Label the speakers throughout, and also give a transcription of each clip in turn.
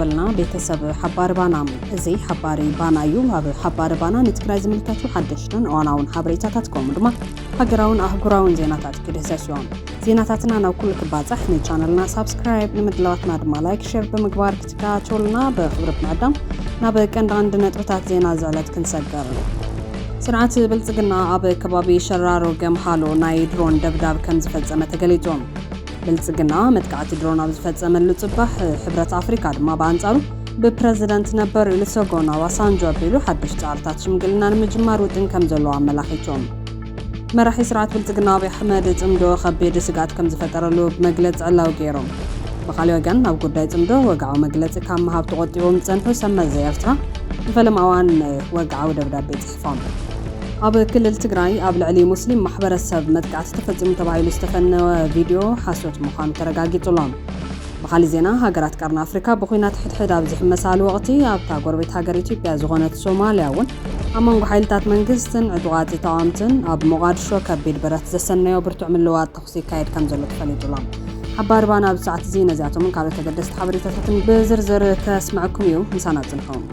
Speaker 1: قبلنا ቤተሰብ ሓባር ባና እዚ ሓባሪ ባና እዩ ኣብ ሓባር ባና ንትግራይ ዝምልከቱ ሓደሽትን እዋናውን ሓበሬታታት ከምኡ ድማ ሃገራውን ኣህጉራውን ዜናታት ክድህሰስዮም ዜናታትና ናብ ኩሉ ክባጻሕ ንቻነልና ሰብስክራይብ ንምድላዋትና ድማ ላይክ ሼር ብምግባር ክትከታተሉና በኽብረት ማዳም ናብ ቀንዲ አንድ ነጥብታት ዜና ዘዕለት ክንሰገር ስርዓት ብልጽግና ኣብ ከባቢ ሸራሮ ገምሃሎ ናይ ድሮን ደብዳብ ከም ዝፈጸመ ተገሊጾም ብልጽግና መጥቃዕቲ ድሮን ኣብ ዝፈጸመሉ ጽባሕ ሕብረት ኣፍሪካ ድማ በአንጻሩ ብፕሬዝዳንት ነበር ኦሉሴጉን ኦባሳንጆ ኣቢሉ ሓድሽ ጻዕርታት ሽምግልና ንምጅማር ውጥን ከም ዘሎ ኣመላኺቶም መራሒ ስርዓት ብልጽግና አብይ አሕመድ ጽምዶ ከቢድ ስጋት ከም ዝፈጠረሉ መግለጽ ዕላው ገይሮም በኻልእ ወገን ኣብ ጉዳይ ጽምዶ ወግዓዊ መግለጽ ካብ መሃብ ተቆጢቦም ጸንሑ ሰመዘ ኤርትራ ንፈለም ኣዋን ወግዓዊ ደብዳቤ ጽሒፎም ኣብ ክልል ትግራይ ኣብ ልዕሊ ሙስሊም ማሕበረሰብ መጥቃዕቲ ተፈጺሙ ተባሂሉ ዝተፈነወ ቪድዮ ሓሶት ምዃኑ ተረጋጊጹሎም በኻልእ ዜና ሃገራት ቀርኒ ኣፍሪካ ብኹናት ሕድሕድ ኣብ ዝሕመሳሉ ወቕቲ ኣብታ ጎረቤት ሃገር ኢትዮጵያ ዝኾነት ሶማልያ እውን ኣብ መንጎ ሓይልታት መንግስትን ዕጡቓት ተቃወምትን ኣብ ሞቃዲሾ ከቢድ ብረት ዘሰነዮ ብርቱዕ ምልውዋጥ ተኹሲ ይካየድ ከም ዘሎ ተፈሊጡሎም ሓባር ባና ኣብ ሰዓት እዚ ነዚኣቶምን ካልኦት ተገደስቲ ሓበሬታታትን ብዝርዝር ከስምዐኩም እዩ ምሳና ጽንሖም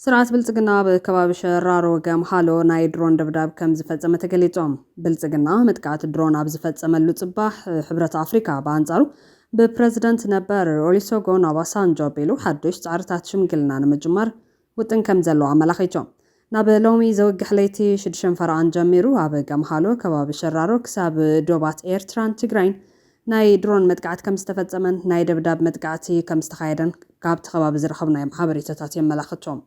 Speaker 1: ስርዓት ብልጽግና በከባቢ ሸራሮ ገምሃሎ ናይ ድሮን ደብዳብ ከም ዝፈጸመ ተገሊጾም ብልጽግና መጥቃዕቲ ድሮን ኣብ ዝፈጸመሉ ጽባሕ ሕብረት ኣፍሪካ በአንጻሩ ብፕሬዝዳንት ነበር ኦሉሴጉን ኦባሳንጆ ኣቢሉ ሓድሽ ጻዕርታት ሽምግልና ንምጅማር ውጥን ከም ዘሎ ኣመላኺቶም ናብ ሎሚ ዘውግሕ ለይቲ 6 ፈርቓን ጀሚሩ ኣብ ገምሃሎ ከባቢ ሸራሮ ክሳብ ዶባት ኤርትራን ትግራይን ናይ ድሮን መጥቃዕቲ ከም ዝተፈጸመን ናይ ደብዳብ መጥቃዕቲ ከም ዝተኻየደን ካብቲ ከባቢ ዝረኸብናዮም ሓበሬታታት የመላኽቶም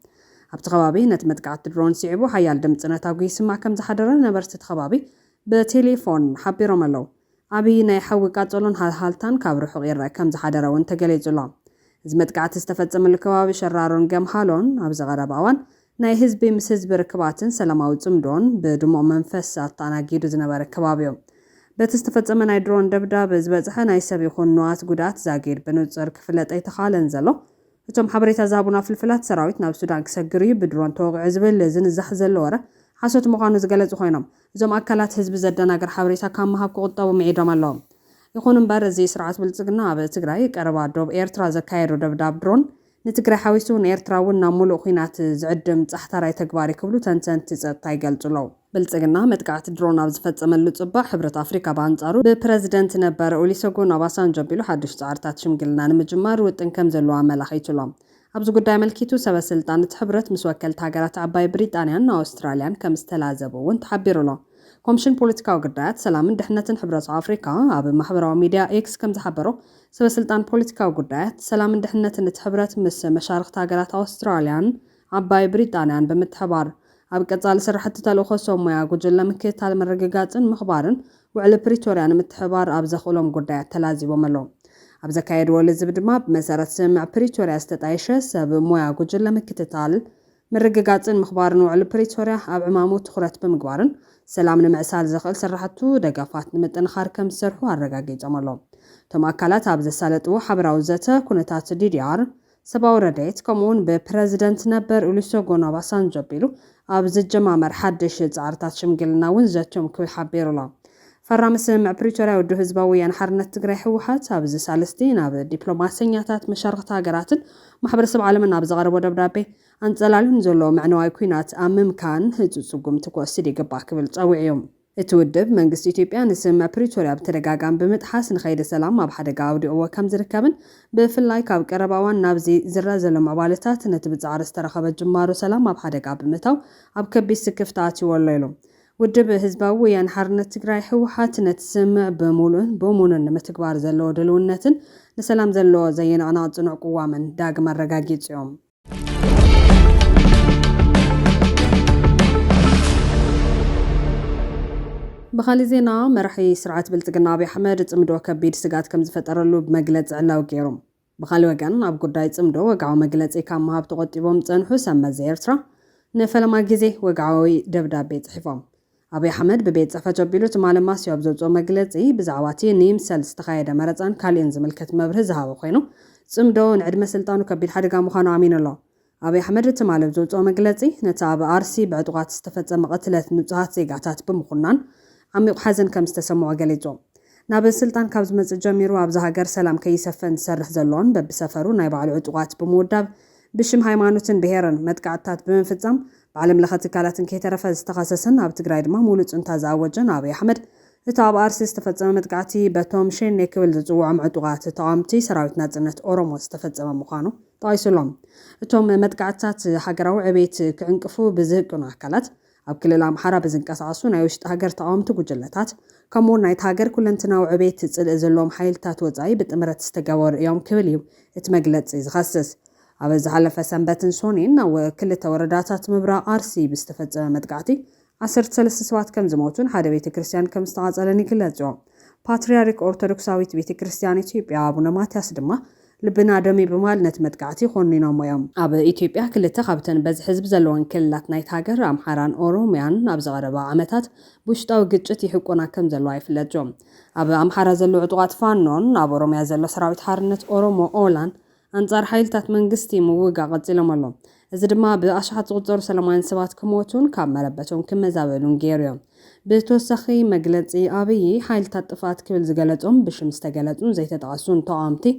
Speaker 1: ኣብቲ ከባቢ ነቲ መጥቃዕቲ ድሮን ሲዒቡ ሓያል ድምፂ ነታጉ ይስማዕ ከም ዝሓደረ ነበርቲ ከባቢ ብቴሌፎን ሓቢሮም ኣለዉ ዓብዪ ናይ ሓዊ ቃጸሎን ሃልሃልታን ካብ ርሑቕ ይርአ ከም ዝሓደረ እውን ተገሊጹሎም እዚ መጥቃዕቲ ዝተፈጸመሉ ከባቢ ሸራሮን ገምሃሎን ኣብ ዝቐረበ እዋን ናይ ህዝቢ ምስ ህዝቢ ርክባትን ሰላማዊ ጽምዶን ብድሙቕ መንፈስ ኣተኣናጊዱ ዝነበረ ከባቢ እዩ በቲ ዝተፈጸመ ናይ ድሮን ደብዳብ ዝበፅሐ ናይ ሰብ ይኹን ንዋት ጉዳት ዛጊድ ብንጹር ክፍለጥ ኣይተኻለን ዘሎ እቶም ሓበሬታ ዝሃቡና ፍልፍላት ሰራዊት ናብ ሱዳን ክሰግሩ ብድሮን ተወቂዑ ዝብል ዝንዛሕ ዘሎ ወረ ሓሶት ምዃኑ ዝገለጹ ኮይኖም እዞም ኣካላት ህዝቢ ዘደናግር ሓበሬታ ካብ መሃብ ክቁጠቡ ምዒዶም ኣለዎም ይኹን እምበር እዚ ስርዓት ብልጽግና ኣብ ትግራይ ቀረባ ዶብ ኤርትራ ዘካየዶ ደብዳብ ድሮን ንትግራይ ሓዊሱ ንኤርትራ እውን ናብ ሙሉእ ኩናት ዝዕድም ጻሕታራይ ተግባር ክብሉ ተንተንቲ ጸጥታ ይገልጹለው ብልጽግና መጥቃዕቲ ድሮን ኣብ ዝፈጸመሉ ጽባሕ ሕብረት ኣፍሪካ በአንጻሩ ብፕሬዝዳንት ነበር ኦሉሴጉን ኦባሳንጆ ኣቢሉ ሓድሽ ጻዕርታት ሽምግልና ንምጅማር ውጥን ከም ዘለዎ ኣመላኺቱሎም ኣብዚ ጉዳይ መልኪቱ ሰበስልጣን እቲ ሕብረት ምስ ወከልቲ ሃገራት ዓባይ ብሪጣንያን ኣውስትራልያን ከም ዝተላዘቡ እውን ተሓቢሩሎ ኮሚሽን ፖለቲካዊ ጉዳያት ሰላምን ድሕነትን ሕብረት ኣፍሪካ ኣብ ማሕበራዊ ሚድያ ኤክስ ከም ዝሓበሮ ሰበስልጣን ፖለቲካዊ ጉዳያት ሰላምን ድሕነትን እቲ ሕብረት ምስ መሻርክቲ ሃገራት ኣውስትራልያን ዓባይ ብሪጣንያን ብምትሕባር ኣብ ቀጻሊ ስራሕቲ ተልእኾ ሶሞያ ጉጅለ ምክትታል መረጋጋጽን ምኽባርን ውዕሊ ፕሪቶርያ ንምትሕባር ኣብ ዘኽእሎም ጉዳያት ተላዚቦም ኣለዉ ኣብ ዘካየድዎ ልዝብ ድማ ብመሰረት ስምዕ ፕሪቶርያ ዝተጣየሸ ሰብ ሞያ ጉጅለ ምክትታል መረጋጋጽን ምኽባርን ውዕሊ ፕሪቶርያ ኣብ ዕማሙ ትኹረት ብምግባርን ሰላም ንምዕሳል ዘኽእል ስራሕቱ ደጋፋት ንምጥንኻር ከም ዝሰርሑ ኣረጋጊጾም ኣለዉ እቶም ኣካላት ኣብ ዘሳለጥዎ ሓበራዊ ዘተ ኩነታት ዲዲኣር ሰብኣዊ ረድኤት ከምኡውን ብፕሬዝዳንት ነበር ኦሉሴጉን ኦባሳንጆ ኣቢሉ ኣብ ዝጀማመር ሓድሽ ጻዕርታት ሽምግልና እውን ዘትዮም ክብል ሓቢሩሎ ፈራሚ ስምዕ ፕሪቶርያ ውድብ ህዝባዊ ወያነ ሓርነት ትግራይ ህወሓት ኣብ ዝሳለስቲ ናብ ዲፕሎማስያታት መሻርክቲ ሃገራትን ማሕበረሰብ ዓለምን ኣብ ዘቐረቦ ደብዳቤ ኣንጸላልን ዘሎ ምዕነዋይ ኩናት ኣብ ምምካን ህፁፅ ስጉምቲ ክወስድ ይግባእ ክብል ፀዊዑ እዮም እቲ ውድብ መንግስቲ ኢትዮጵያ ንስምዕ ፕሪቶርያ ብተደጋጋሚ ብምጥሓስ ንኸይዲ ሰላም ኣብ ሓደጋ ኣውዲዕዎ ከም ዝርከብን ብፍላይ ካብ ቀረባ እዋን ናብዚ ዝረአ ዘሎ ምዕባለታት ነቲ ብጻዕሪ ዝተረኸበ ጅማሮ ሰላም ኣብ ሓደጋ ብምእታው ኣብ ከቢድ ስክፍቲ ኣትይዎ ኣሎ ኢሉ ውድብ ህዝባዊ ወያነ ሓርነት ትግራይ ህወሓት ነቲ ስምዕ ብሙኑን ንምትግባር ዘለዎ ድልውነትን ንሰላም ዘለዎ ዘየንዕናቕ ጽኑዕ ቅዋምን ዳግም ኣረጋጊጹ እዮም በኻልእ ዜና መራሒ ስርዓት ብልጽግና አብይ አሕመድ ጽምዶ ከቢድ ስጋት ከም ዝፈጠረሉ ብመግለጽ ዕላው ገይሮም በኻልእ ወገን ኣብ ጉዳይ ጽምዶ ወግዓዊ መግለጺ ካብ መሃብ ተቆጢቦም ጸንሑ ሰመዘ ኤርትራ ንፈለማ ግዜ ወግዓዊ ደብዳቤ ጽሒፎም አብይ አሕመድ በቤት ጽሕፈት ኣቢሉ ትማል ማስዮ ኣብ ዘውፅኦ መግለጺ ብዛዕባ እቲ ንይምሰል ዝተኻየደ መረፃን ካልእን ዝምልከት መብርሂ ዝሃበ ኮይኑ ጽምዶ ንዕድመ ስልጣኑ ከቢድ ሓደጋ ምዃኑ ኣሚኑ ኣሎ أبي أحمد تمالب زوجة مجلسي نتابع أرسي بعدوات استفدت مقتلة نزهات زيجاتات بمخنان عميق حزن كم استسمعوا جليجو ناب السلطان كابز مزجميرو أبز هاجر سلام كيسفن سرح زلون بسفرو نايب على عدوات بمودب بشم هايمانوتن بهيرن متقعتات بمنفزم بعلم لخت كالاتن كي ترفز استخصصن أب تقراي دما مولد انتاز عوجن أبي أحمد እታብ አርሲ ዝተፈጸመ መጥቃዕቲ በቶም ሸኔ ክብል ዝጽውዖም ዕጡቓት ተቃዋምቲ ሰራዊት ናጽነት ኦሮሞ ዝተፈጸመ ምዃኑ ጠቒሱሎም እቶም መጥቃዕትታት ሃገራዊ ዕቤት ክዕንቅፉ ብዝህቅኑ ኣካላት ኣብ ክልል ኣምሓራ ብዝንቀሳቐሱ ናይ ውሽጢ ሃገር ተቃዋምቲ ጉጅለታት ከምኡ ናይቲ ሃገር ኩለንትናዊ ዕቤት ጽልእ ዘለዎም ሓይልታት ወጻኢ ብጥምረት ዝተገበሩ እዮም ክብል እዩ እቲ መግለጺ ዝኸስስ ኣብ ዝሓለፈ ሰንበትን ሶኒን ኣብ ክልተ ወረዳታት ምብራቕ ኣርሲ ብዝተፈጸመ መጥቃዕቲ 13 ሰባት ከም ዝሞቱን ሓደ ቤተ ክርስቲያን ከም ዝተዓጸለን ይግለጽ። ፓትርያርክ ኦርቶዶክሳዊት ቤተ ክርስቲያን ኢትዮጵያ አቡነ ማትያስ ድማ ልብና ደሚ በማል ነት መጥቃዕቲ ኾኒኖም እዮም። ኣብ ኢትዮጵያ ክልተ ካብተን በዝሒ ህዝቢ ዘለወን ክልላት ናይቲ ሃገር ኣምሓራን ኦሮሚያን ኣብ ዝቐረባ ዓመታት ውሽጣዊ ግጭት ይሕቆና ከም ዘለዋ ይፍለጥ። ኣብ ኣምሓራ ዘሎ ዕጡቓት ፋኖን ኣብ ኦሮሚያ ዘሎ ሰራዊት ሓርነት ኦሮሞ ኦላን አንጻር ሓይልታት መንግስቲ ምውጋእ ቀፂሎም ኣሎ። እዚ ድማ ብኣሽሓት ዝቁፀሩ ሰላማውያን ሰባት ክሞቱን ካብ መረበቶም ክመዛበሉን ገይሮም። ብተወሳኺ መግለፂ ኣብይ ሓይልታት ጥፋት ክብል ዝገለጾም ብሽም ዝተገለጹን ዘይተጠቐሱን ተቃዋምቲ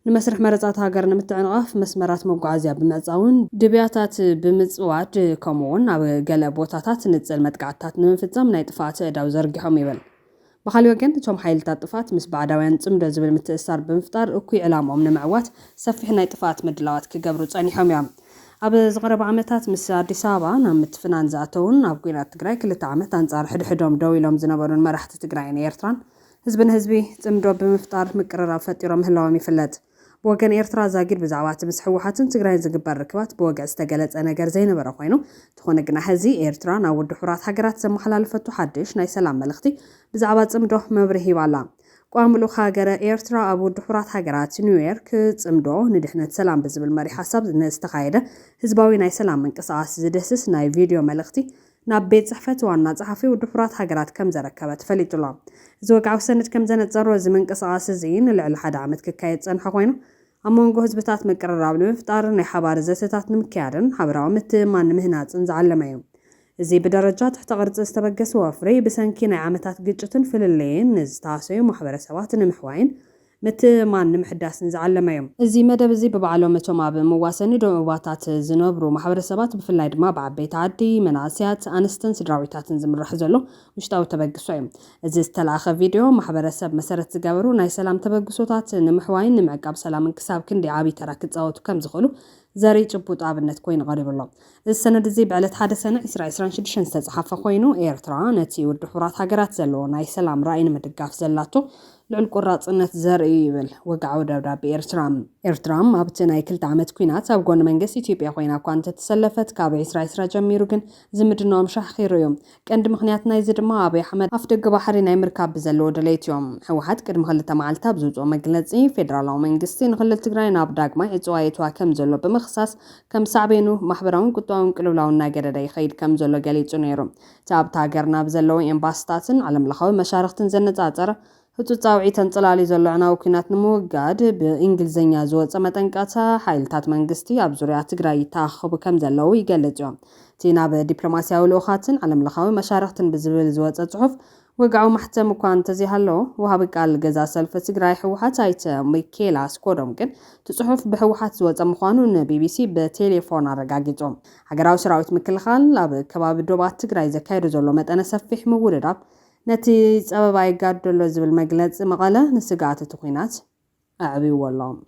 Speaker 1: ንመስርሕ መረፃት ሃገር ንምትዕንቃፍ መስመራት መጓዓዝያ ብምዕፃውን ድብያታት ብምፅዋድ ከምኡውን ኣብ ገለ ቦታታት ንፅል መጥቃዕትታት ንምፍፃም ናይ ጥፋት እዳው ዘርጊሖም ይብል። بخالي وجن توم حيل تطفات مس بعد وين تمد زبل متأثر بمفطر أكوي علام أمن معوات سفحنا يطفات مدلوات كجبرو تاني حميام أب صغر بعمتات مس أديس أبا نام متفنان زاتون أبقينا تجري كل تعمت أنصار حدهم دوي لهم زنبرون ما راح تتجري إيرتران هزبي تمدوا بمفطر مكرر فتيرهم هلاومي فلات بوجن إيرترا زاجر بزعوات مسحوحاتن تجري زجبر ركبات بوجع استجلت أنا جرزين برقينو تخون جناح هذي إيرتران أو الدحورات حجرات سمو حلال فتو حدش ناي سلام ملختي بزعوات تمدوا مبرهي ولا قاملو خاجرة إيرترا أو الدحورات حجرات نيويورك تمدوا ندحنا سلام بزبل مري حسب نستقايدة هزباوي ناي سلام من قصاص زدسس ناي فيديو ملختي نابيت صحفة وانا صحفي ودحورات حجرات كم زركبت فليتولا زوجعو سنة كم زنة زرو زمن قصاص زين اللي حدا عمت كايت صنح خوينو أمون جهز بتاعت مقرر بمفطر نحبار زتات نمكارن حبراو متمان مهنات نزعلمايو زي بدرجات تحت غرز استبقس وافري بسنكين عامتات قجتن في الليل نزتاسيو محبر سوات نمحوين متمان نمحداس نزعلمايو زي مدى بزي ببعلومتهم عب مواسني دومباتات زنوبرو محبر سوات بفلايد ما بعبيت عدي مناسيات أنستن سدراويتات نزم رحزلو مشتاو تبقسوين زي استلاخ فيديو محبر سب مسارت تقابرو ناي سلام تبقسوتات نمحوين نمعقاب سلام انكساب كندي عابي تراكت زاوتو كم زخلو زاري جبوت عابنت كوين غريب الله السنة زي بعلت حدا سنة إسرائيل شدشن ستزحف خوينو إيرترا نتي ودحورات هاجرات زلو ناي سلام رأينا مدقاف زلاتو لعل قرات إنت زرعي يبل وقعوا دابا بإيرترام أبتنا يكل تعمت كوينات أبقون منجس إثيوبيا خوينا كانت تسلفت كابي إسرائيل جميروجن زمدنا مشح خير يوم كان دمخنياتنا يزيد ما أبي أحمد أفتق بحرين مركب بزلو دليت يوم حوحد كرم خلتا معلتا بزوجو مجلسي فيدرالو منجستين خلت تجرين أبداق ما إتوايتوا كم زلو بمخصص كم صعبينو محبرون كتوان كلولاون ناجر داي خيد كم زلو جاليتو نيرو تاب تاجرنا بزلو إنباستاتن على ملخاوي مشارختن زنة عطرة هتو تاوعي تنطلالي زلعنا وكينات نموقاد بإنجلزينيا زوات متنقاتا حيلتات منقستي أبزوريات تقراي تاخب كم زلو يقلجو تينا بديبلوماسيا ولوخاتن على ملخاوي مشارختن بزبل زوات أصحف وقعوا محتم وكان تزيهالو وهابك قال جزا سلفة تقراي حوحات ايت ميكيلا سكودو ممكن تصحف بحوحات زوات مخانون بي بي سي بتليفون رقاقيتو حقراو شراويت مكلخان لاب كباب الدوبات تقراي زكايرو زلو متأنا سفح مورد نتي سبباي قادلو زبل مجلس مقالة نسقات تقينات أعبي والله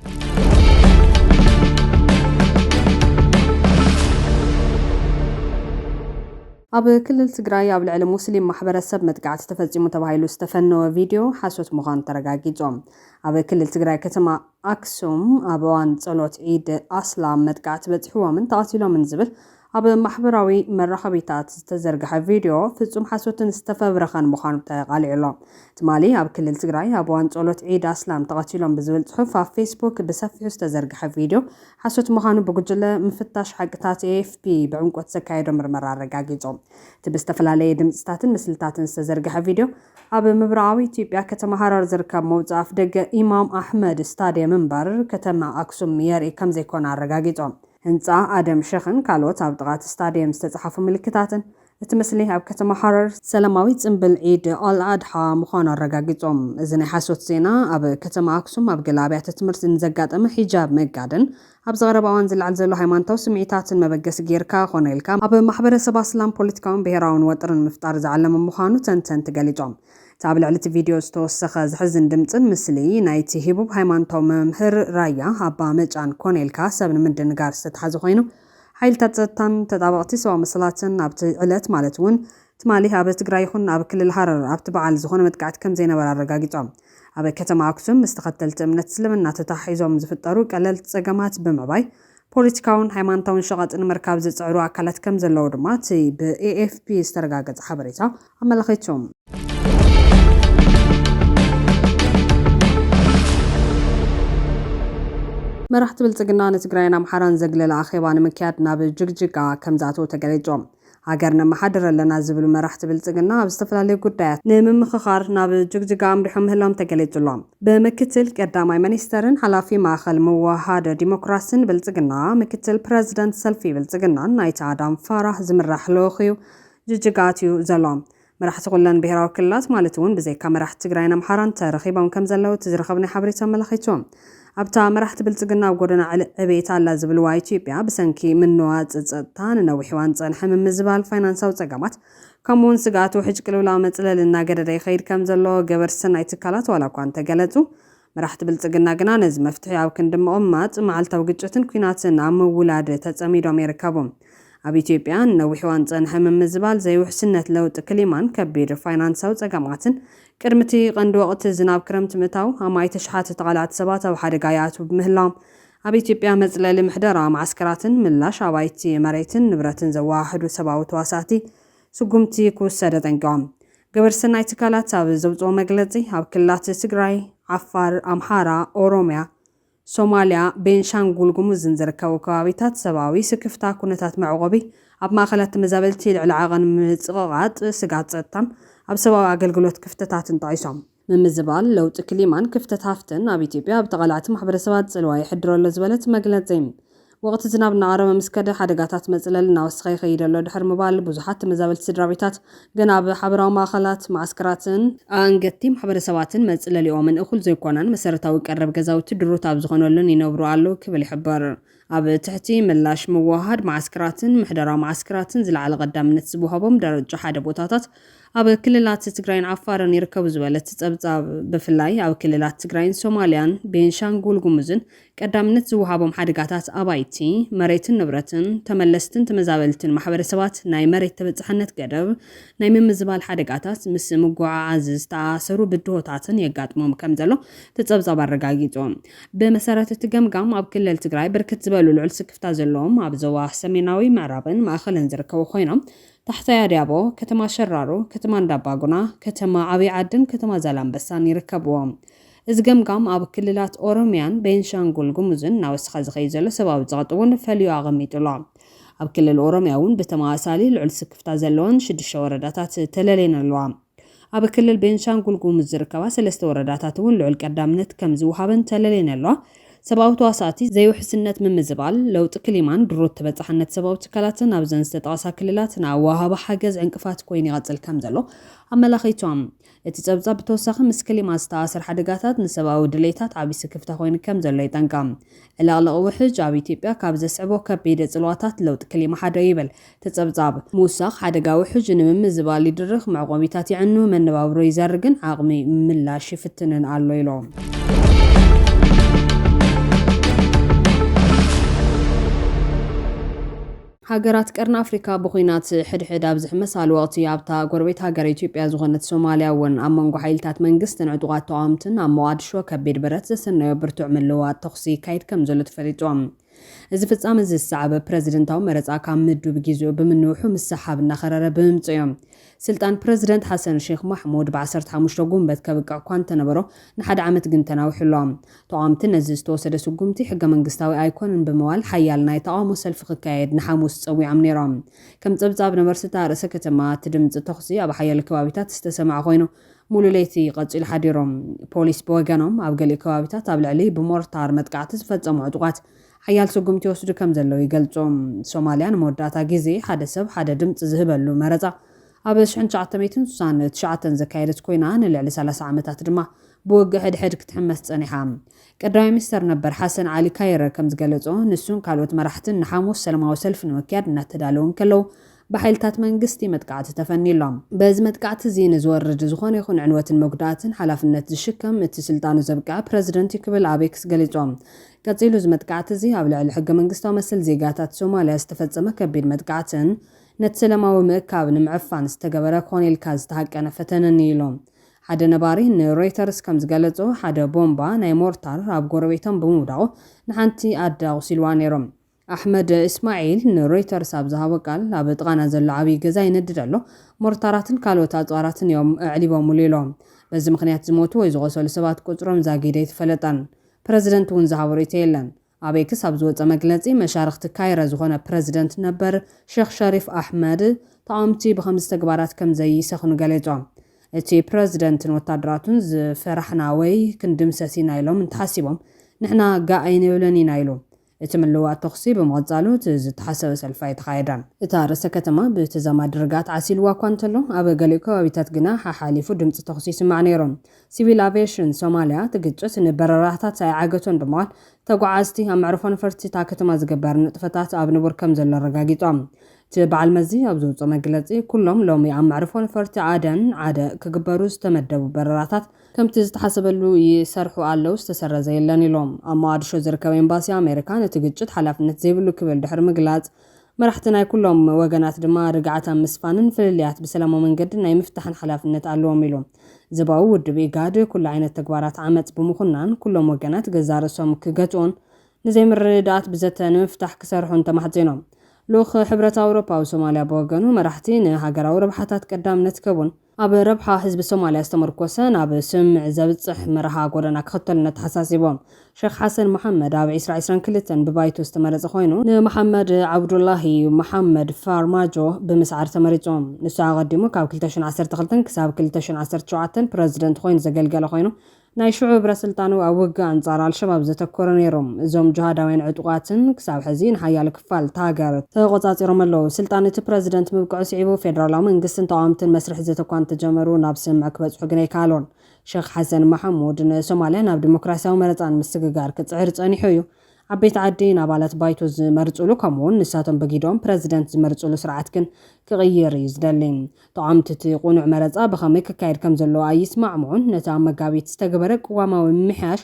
Speaker 1: أب كل التجراي أب العلم مسلم محبر السب متقعد تفزي متبايلو استفنو فيديو حسوت مغان ترقاقي جوم أب كل التجراي كتما أكسوم أبوان صلوت عيد أسلام متقعد بتحوى من تغسيلو من زبل أب محبراوي مرحبيتات تزرقح فيديو فتصوم حسوتن استفبرخان مخانو تغالي الله تمالي أب كل التجراي أبوان صلوت عيد أسلام تغسيلو بزبل تحف في فيسبوك بسفيو استزرقح فيديو حسوت مخانو بقجلة مفتاش حقتات AFP بعمق وتسكايدو مرمرا رقاقي جوم تبستفلالي دمستاتن مسلتاتن استزرقح فيديو أب مبراوي تيبيا كتما هرار زركب موزاف دق إمام أحمد ستاديوم منبر كتما أكسوم ياري كم زيكون عرقاقي جوم ህንፃ ኣደም ሸኽን ካልኦት ኣብ ጥቓት ስታድየም ዝተጻሕፉ ምልክታትን እቲ ምስሊ ኣብ ከተማ ሓረር ሰላማዊ ጽምብል ዒድ ኣልኣድሓ ምዃኑ ኣረጋጊጾም። እዚ ናይ ሓሶት ዜና ኣብ ከተማ ኣክሱም ኣብ ገለ ኣብያተ ትምህርቲ ንዘጋጠመ ሒጃብ መጋደን ኣብ ዝቐረባ እዋን ዝለዓል ዘሎ ሃይማኖታዊ ስምዒታትን መበገሲ ጌርካ ኮነ ኢልካ ኣብ ማሕበረሰብ እስላም ፖለቲካውን ብሄራውን ወጥርን ምፍጣር ዝዓለመ ምዃኑ ተንተንቲ ገሊጾም። ኣብ ልዕሊ እቲ ቪድዮ ዝተወሰኸ ዝሕዝን ድምፅን ምስሊ ናይቲ ህቡብ ሃይማኖታዊ መምህር ራያ ኣባ መጫን ኮነ ኢልካ ሰብ ንምድንጋር ዝተታሕዘ ኮይኑ ሓይልታት ጸጥታን ተጣበቕቲ ሰብኣዊ መሰላትን ኣብቲ ዕለት ማለት እውን ትማሊ ኣብ ትግራይ ይኹን ኣብ ክልል ሃረር ኣብቲ በዓል ዝኾነ መጥቃዕቲ ከም ዘይነበረ ኣረጋጊጾም። ኣብ ከተማ ኣክሱም ምስ ተኸተልቲ እምነት እስልምና ተታሒዞም ዝፍጠሩ ቀለልቲ ፀገማት ብምዕባይ ፖለቲካውን ሃይማኖታውን ሸቐጥን ምርካብ ዝፅዕሩ ኣካላት ከም ዘለዉ ድማ እቲ ብኤኤፍፒ ዝተረጋገፀ ሓበሬታ ኣመላኺቶም። መራሕቲ ብልጽግና ንትግራይን ኣምሓራን ዘግለለ ኣኼባ ንምክያድ ናብ ጅግጅጋ ከም ዝኣተዉ ተገሊጾም። ሃገር ነመሓድር ኣለና ዝብሉ መራሕቲ ብልጽግና ኣብ ዝተፈላለዩ ጉዳያት ንምምኽኻር ናብ ጅግጅጋ ኣምሪሖም ምህላዎም ተገሊጹሎም። ብምክትል ቀዳማይ ሚኒስተርን ሓላፊ ማእኸል ምውሃድ ዲሞክራሲን ብልጽግና ምክትል ፕረዚደንት ሰልፊ ብልጽግናን ናይቲ ኣዳም ፋራህ ዝምራሕ ልኡኽ ጅግጅጋ ኣትዩ ዘሎም። መራሕቲ ኩለን ብሄራዊ ክልላት ማለት እውን ብዘይካ መራሕቲ ትግራይን ኣምሓራን ተረኺቦም ከም ዘለዉ እቲ ዝረኸብናይ ሓበሬታ ኣመላኺቶም። ኣብታ መራሕቲ ብልጽግና ኣብ ጎደና ዕቤት ኣላ ዝብልዋ ኢትዮጵያ ብሰንኪ ምንዋፅ ጸጥታ ንነዊሕ እዋን ጸንሐ ምምዝባል ፋይናንሳዊ ጸገማት ከምኡውን ስጋቱ ውሕጅ ቅልውላዊ መጽለሊ እናገደደ ይኸይድ ከም ዘሎ ገበርቲ ሰናይ ትካላት ዋላ እኳ እንተገለጹ መራሕቲ ብልጽግና ግና ነዚ መፍትሒ ኣብ ክንዲ ምቕማጥ መዓልታዊ ግጭትን ኩናትን ኣብ ምውላድ ተጸሚዶም ይርከቡ። ኣብ ኢትዮጵያ ንነዊሕ እዋን ጸንሐ ምምዝባል ዘይውሕስነት ለውጢ ክሊማን ከቢድ ፋይናንሳዊ ጸገማትን ቅድሚቲ ቀንዲ ወቕቲ ዝናብ ክረምቲ ምእታው ኣማይ ተሽሓት ተቓላዕቲ ሰባት ኣብ ሓደጋ ይኣትዉ ብምህላዎም ኣብ ኢትዮጵያ መጽለሊ ምሕደራ ማዓስከራትን ምላሽ ኣባይቲ መሬትን ንብረትን ዘዋሕዱ ሰብኣዊ ተዋሳእቲ ስጉምቲ ክውሰደ ጠንቂቖም። ገበርቲ ሰናይ ትካላት ኣብ ዘውፅኦ መግለጺ ኣብ ክልላት ትግራይ፣ ዓፋር፣ ኣምሓራ፣ ኦሮምያ፣ ሶማልያ፣ ቤንሻንጉል ጉሙዝን ዝርከቡ ከባቢታት ሰብኣዊ ስክፍታ ኩነታት መዕቆቢ ኣብ ማእኸላት ተመዛበልቲ ልዕሊ ዓቐን ምጽቕቓጥ ስጋት ጸጥታን ኣብ ሰብኣዊ ኣገልግሎት ክፍተታትን ጠቒሶም ምምዝባል ለውጢ ክሊማን ክፍተት ሃፍትን ኣብ ኢትዮጵያ ኣብ ተቓላዕቲ ማሕበረሰባት ጽልዋ ይሕድር ኣሎ ዝበለት መግለጺ ወቅቲ ዝናብ እናቐረበ ምስከደ ሓደጋታት መጽለሊ እናወስኸ ይኸይድ ኣሎ ድሕሪ ምባል ብዙሓት ተመዛበልቲ ስድራቤታት ገና ኣብ ሓበራዊ ማእኸላት ማዓስከራትን ኣንገቲ ማሕበረሰባትን መጽለሊኦምን እኹል ዘይኮነን መሰረታዊ ቀረብ ገዛውቲ ድሩት ኣብ ዝኾነሉን ይነብሩ ኣለዉ ክብል ይሕበር። ኣብ ትሕቲ ምላሽ ምውሃድ ማዓስከራትን ምሕደራዊ ማዓስከራትን ዝለዓለ ቀዳምነት ዝወሃቦም ደረጃ ሓደ ቦታታት ኣብ ክልላት ትግራይን ዓፋርን ይርከቡ ዝበለት ጸብጻብ ብፍላይ ኣብ ክልላት ትግራይን ሶማልያን ቤንሻንጉል ጉሙዝን ቀዳምነት ዝወሃቦም ሓደጋታት ኣባይቲ መሬትን ንብረትን ተመለስትን ተመዛበልትን ማሕበረሰባት ናይ መሬት ተበጻሕነት ገደብ ናይ ምምዝባል ሓደጋታት ምስ ምጉዓዓዝ ዝተኣሰሩ ብድሆታትን የጋጥሞም ከም ዘሎ ተጸብጻብ ኣረጋጊጾም። ብመሰረት እቲ ገምጋም ኣብ ክልል ትግራይ ብርክት ዝበሉ ልዑል ስክፍታ ዘለዎም ኣብ ዞባ ሰሜናዊ ምዕራብን ማእኸልን ዝርከቡ ኮይኖም ታሕተይ ኣድያቦ፣ ከተማ ሸራሮ፣ ከተማ እንዳባጉና፣ ከተማ ዓብይ ዓድን ከተማ ዛላምበሳን ይርከብዎም። እዚ ገምጋም ኣብ ክልላት ኦሮምያን ቤንሻንጉል ጉሙዝን ናወስኻ ዝኸይ ዘሎ ሰብኣዊ ዝቐጥውን ፈልዩ ኣቐሚጡሎ። ኣብ ክልል ኦሮምያ እውን ብተመሳሳሊ ልዑል ስክፍታ ዘለዎን 6 ወረዳታት ተለሌን ኣለዋ። ኣብ ክልል ቤንሻንጉል ጉሙዝ ዝርከባ 3 ወረዳታት እውን ልዑል ቀዳምነት ከም ዝወሃበን ተለሌን ኣለዋ። ሰብኣዊ ተዋሳእቲ ዘይውሕስነት ምምዝባል ለውጢ ክሊማን ድሮት ተበጻሕነት ሰብኣዊ ትካላትን ኣብ ዘን ዝተጠቐሳ ክልላት ንኣወሃባ ሓገዝ ዕንቅፋት ኮይኑ ይቐጽል ከም ዘሎ ኣመላኺቶም። እቲ ጸብጻብ ብተወሳኺ ምስ ክሊማ ዝተኣሰር ሓደጋታት ንሰብኣዊ ድሌታት ዓብይ ስክፍታ ኮይኑ ከም ዘሎ ይጠንቀም። ዕለቕለቕ ውሕጅ ኣብ ኢትዮጵያ ካብ ዘስዕቦ ከቢድ ጽልዋታት ለውጢ ክሊማ ሓደ ይብል ተጸብጻብ። ምውሳኽ ሓደጋ ውሕጅ ንምምዝባል ይድርኽ መዕቆቢታት ይዕኑ መነባብሮ ይዘርግን ዓቕሚ ምላሽ ይፍትንን ኣሎ ኢሎም። ሃገራት ቀርኒ ኣፍሪካ ብኹናት ሕድሕድ ኣብ ዝሕመሳሉ ወቕቲ ኣብታ ጎረቤት ሃገር ኢትዮጵያ ዝኾነት ሶማልያ እውን ኣብ መንጎ ሓይልታት መንግስትን ዕጡቓት ተቃውምትን ኣብ ሞቃዲሾ ከቢድ ብረት ዘሰነዮ ብርቱዕ ምልውዋጥ ተኹሲ ይካየድ ከም ዘሎ ተፈሊጦም። እዚ ፍጻመ ዝሰዓበ ፕረዚደንታዊ መረፃ ካብ ምድብ ጊዜኡ ብምንውሑ ምሰሓብ እናኸረረ ብምምፅኦም ስልጣን ፕረዚደንት ሓሰን ሼክ ማሕሙድ ብ15 ጉንበት ከብቅዕ እኳ እንተነበሮ ንሓደ ዓመት ግን ተናዊሑሎም። ተቃውምቲ ነዚ ዝተወሰደ ስጉምቲ ሕገ መንግስታዊ ኣይኮነን ብምባል ሓያል ናይ ተቃውሞ ሰልፊ ክካየድ ንሓሙስ ፀዊዖም ነይሮም። ከም ፀብጻብ ነበርስታ ርእሰ ከተማ እቲ ድምፂ ተኹሲ ኣብ ሓያል ከባቢታት ዝተሰማዐ ኮይኑ ሙሉ ለይቲ ቀፂሉ ሓዲሮም። ፖሊስ ብወገኖም ኣብ ገሊእ ከባቢታት ኣብ ልዕሊ ብሞርታር መጥቃዕቲ ዝፈጸሙ ዕጡቓት ሓያል ስጉምቲ ወስዱ ከም ዘለው ይገልጾም። ሶማልያን መወዳእታ ግዜ ሓደ ሰብ ሓደ ድምፂ ዝህበሉ መረፃ ኣብ 1969 ዘካየደት ኮይና ንልዕሊ 30 ዓመታት ድማ ብውግእ ሕድሕድ ክትሕመስ ጸኒሓ። ቀዳማይ ሚኒስተር ነበር ሓሰን ዓሊ ካይረ ከም ዝገለጾ ንሱን ካልኦት መራሕትን ንሓሙስ ሰላማዊ ሰልፊ ንምክያድ እናተዳለውን ከለው በሓይልታት መንግስቲ መጥቃዕቲ ተፈኒሎም። በዚ መጥቃዕቲ እዚ ንዝወርድ ዝኾነ ይኹን ዕንወትን መጉዳእትን ሓላፍነት ዝሽከም እቲ ስልጣኑ ዘብቅዓ ፕረዚደንት ይክብል ኣቤክስ ገሊጾም። ቀፂሉ እዚ መጥቃዕቲ እዚ ኣብ ልዕሊ ሕገ መንግስታዊ መሰል ዜጋታት ሶማልያ ዝተፈጸመ ከቢድ መጥቃዕትን ነቲ ሰላማዊ ምእካብ ንምዕፋን ዝተገበረ ኮኔልካ ዝተሃቀነ ፈተነን ኢሎም። ሓደ ነባሪ ንሮይተርስ ከም ዝገለጾ ሓደ ቦምባ ናይ ሞርታር ኣብ ጎረቤቶም ብምውዳቑ ንሓንቲ ኣዳ ኣቑሲልዋ ነይሮም። ኣሕመድ እስማዒል ንሮይተርስ ኣብ ዝሃቦ ቃል ኣብ ጥቓና ዘሎ ዓብዪ ገዛ ይነድድ ኣሎ፣ ሞርታራትን ካልኦት ኣፅዋራትን እዮም ኣዕሊቦምሉ ኢሎም። በዚ ምክንያት ዝሞቱ ወይ ዝቆሰሉ ሰባት ቁፅሮም ዛጊደ ኣይተፈለጠን። ፕረዚደንት እውን ዝሃቦ ርእቶ የለን። ኣቤክስ ኣብ ዝወፀ መግለፂ መሻርክቲ ካይረ ዝኾነ ፕረዚደንት ነበር ሼክ ሸሪፍ ኣሕመድ ተቃውምቲ ብከምዚ ተግባራት ከም ዘይሰኽኑ ገሊጾም። እቲ ፕረዚደንትን ወታደራቱን ዝፈራሕና ወይ ክንድምሰስ ኢና ኢሎም እንተሓሲቦም ንሕና ጋ ኣይንብለን ኢና ኢሉ። እቲ ምልውዋጥ ተኽሲ ብምቕጻሉ ዝተሓሰበ ሰልፊ ኣይተኻየደን። እታ ርእሰ ከተማ ብተዛማዲ ርግኣት ዓሲልዋ እኳ እንተሎ ኣብ ገሊኡ ከባቢታት ግና ሓሓሊፉ ድምፂ ተኽሲ ይስማዕ ነይሮም። ሲቪል ኣቪዬሽን ሶማልያ ትግጭት ንበረራታት ኣይዓገቶን ብምባል ተጓዓዝቲ ኣብ መዕርፎ ነፈርቲ እታ ከተማ ዝግበር ንጥፈታት ኣብ ንቡር ከም ዘሎ ረጋጊጦም። እቲ በዓል መዚ ኣብ ዝውፅኦ መግለፂ ኩሎም ሎሚ ኣብ መዕርፎ ነፈርቲ ዓደን ዓደ ክግበሩ ዝተመደቡ በረራታት ከምቲ ዝተሓሰበሉ ይሰርሑ ኣለው፣ ዝተሰረዘ የለን ኢሎም። ኣብ መቃዲሾ ዝርከብ ኤምባሲ ኣሜሪካ ነቲ ግጭት ሓላፍነት ዘይብሉ ክብል ድሕሪ ምግላጽ መራሕቲ ናይ ኩሎም ወገናት ድማ ርግዓት ምስፋንን ፍልልያት ብሰላማዊ መንገዲ ናይ ምፍታሕን ሓላፍነት ኣለዎም ኢሎም። ዘባዊ ውድብ ኢጋድ ኩሉ ዓይነት ተግባራት ዓመፅ ብምኹናን ኩሎም ወገናት ገዛ ርእሶም ክገጥኦን ንዘይምርዳእት ብዘተ ንምፍታሕ ክሰርሑን ተማሕፂኖም። ልኡኽ ሕብረት ኣውሮፓ ኣብ ሶማልያ ብወገኑ መራሕቲ ንሃገራዊ ረብሓታት ቀዳምነት ከቡን ኣብ ረብሓ ህዝቢ ሶማልያ ዝተመርኮሰ ናብ ስምዕ ዘብፅሕ መርሃ ጎደና ክኽተሉነት ተሓሳሲቦም። ሼክ ሓሰን መሐመድ ኣብ 2022 ብባይቶ ዝተመረፀ ኮይኑ ንመሐመድ ዓብዱላሂ መሐመድ ፋርማጆ ብምስዓር ተመሪፆም። ንሱ ኣቐዲሙ ካብ 2012 ክሳብ 2017 ፕረዚደንት ኮይኑ ዘገልገለ ኮይኑ ናይ ሽዑ ብረስልጣኑ ኣብ ውግእ ኣንጻር ኣልሸባብ ዘተኮረ ነይሮም። እዞም ጅሃዳውያን ዕጡቃትን ክሳብ ሕዚ ንሓያል ክፋል ሃገር ተቆጻጺሮም ኣለዉ። ስልጣን እቲ ፕረዚደንት ምብቅዑ ስዒቡ ፌደራላዊ መንግስትን ተቃውምትን መስርሕ ዘተኳ ተጀመሩ ናብ ስምዕ ክበጽሑ ግን ኣይከኣሎን። ሼክ ሓሰን መሐሙድ ንሶማልያ ናብ ዲሞክራሲያዊ መረፃን ምስግጋር ክጽዕር ጸኒሑ እዩ። ዓበይቲ ዓዲን ኣባላት ባይቶ ዝመርፅሉ ከምኡውን ንሳቶም በጊዶም ፕረዚደንት ዝመርፅሉ ስርዓት ግን ክቕይር እዩ ዝደሊ። ተቃውምቲ እቲ ቁኑዕ መረፃ ብኸመይ ክካየድ ከም ዘለዎ ኣይስማዕምዑን። ነቲ ኣብ መጋቢት ዝተገበረ ቅዋማዊ ምምሕያሽ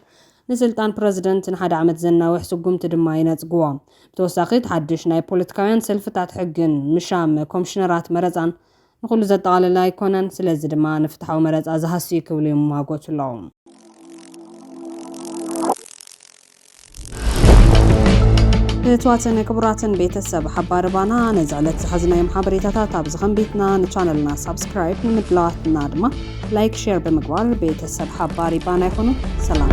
Speaker 1: ንስልጣን ፕረዚደንት ንሓደ ዓመት ዘናውሕ ስጉምቲ ድማ ይነጽግዎ። ብተወሳኺ ሓድሽ ናይ ፖለቲካውያን ሰልፍታት ሕግን ምሻም ኮሚሽነራት መረፃን ንኹሉ ዘጠቓለለ ኣይኮነን። ስለዚ ድማ ንፍትሓዊ መረፃ ዝሃስዩ ክብሉ ይማጎቱ ኣለዉ። እትዋተነ ክቡራትን ቤተሰብ ሓባር ባና ነዚ ዕለት ዝሓዝናዮም ሓበሬታታት ኣብ ዝኸንቢትና ንቻነልና ሳብስክራይብ ንምድላዋትና ድማ ላይክ ሼር ብምግባር ቤተሰብ ሓባር ባና ይኹኑ። ሰላም